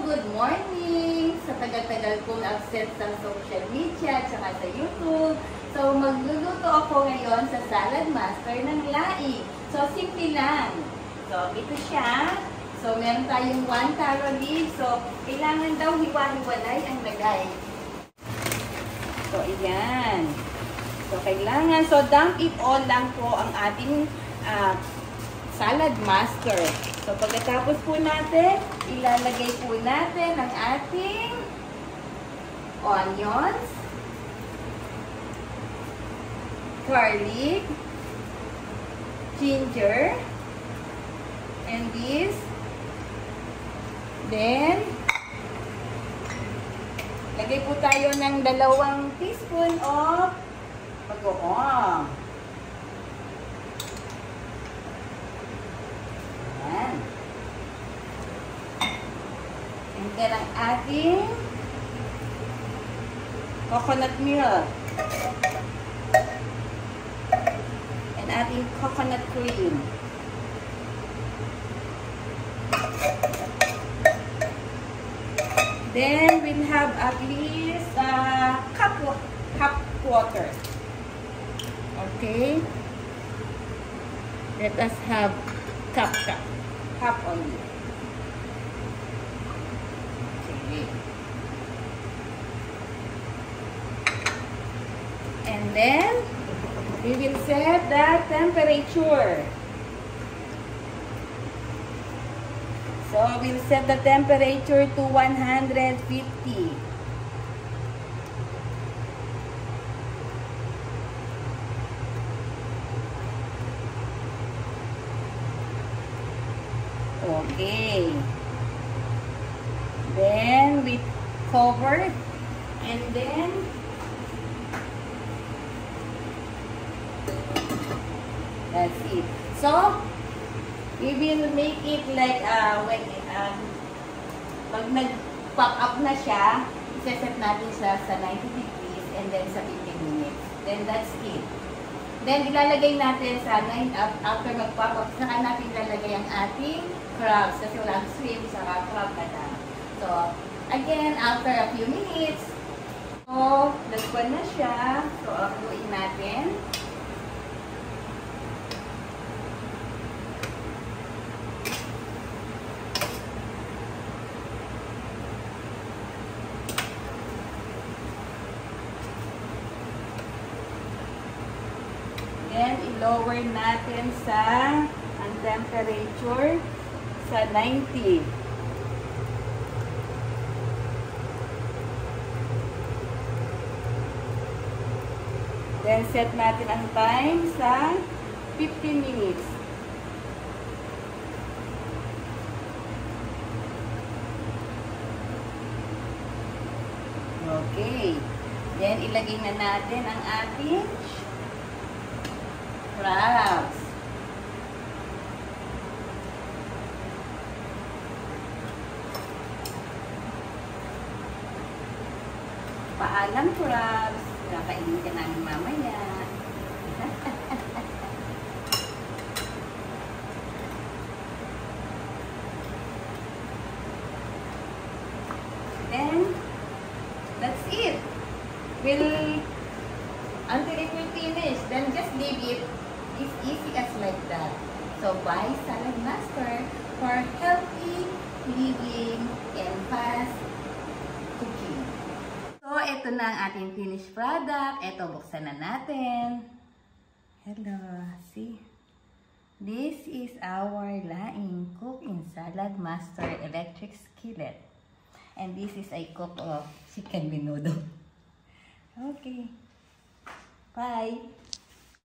good morning! Sa tagal-tagal kong absent sa social media at saka sa YouTube. So, magluluto ako ngayon sa Salad Master ng laing. So, simple lang. So, ito siya. So, meron tayong 1 taro leaf. So, kailangan daw hiwa-hiwalay ang lagay. So, ayan. So, kailangan. So, dump it all lang po ang ating Salad Master. So, pagkatapos po natin, ilalagay po natin ang ating onions, garlic, ginger, and this. Then, lagay po tayo ng 2 teaspoon of bagoong. Ayan. And then, ang ating coconut milk. And ating coconut cream. Then, we'll have at least cup water. Okay? Let us have cup only. Okay. And then, we will set the temperature. So, we'll set the temperature to 150. Okay. Then, we cover it. And then, that's it. So, we will make it like when pag nag-pop up na siya, iseset natin siya sa 90 degrees and then sa 15 minutes. Then that's it. Then ilalagay natin sa after mag-pop up, saka natin ilalagay ang ating crabs kasi walang shrimp sa crab na lang. So, again, after a few minutes, so, nagpan na siya. So, haluin natin. Then, i-lower natin sa ang temperature sa 90. Then, set natin ang time sa 15 minutes. Okay. Then, ilagay na natin ang ating crabs. Paalam crabs. Kakainin ka namin mamaya. Then, that's it. Until it will finish, then just leave it. It's easy as like that. So, buy Salad Master for healthy living and fast cooking. So, ito na ang ating finished product. Ito, buksan na natin. Hello, see? This is our laing cook in Salad Master electric skillet. And this is a cup of chicken menudo. Okay. Bye.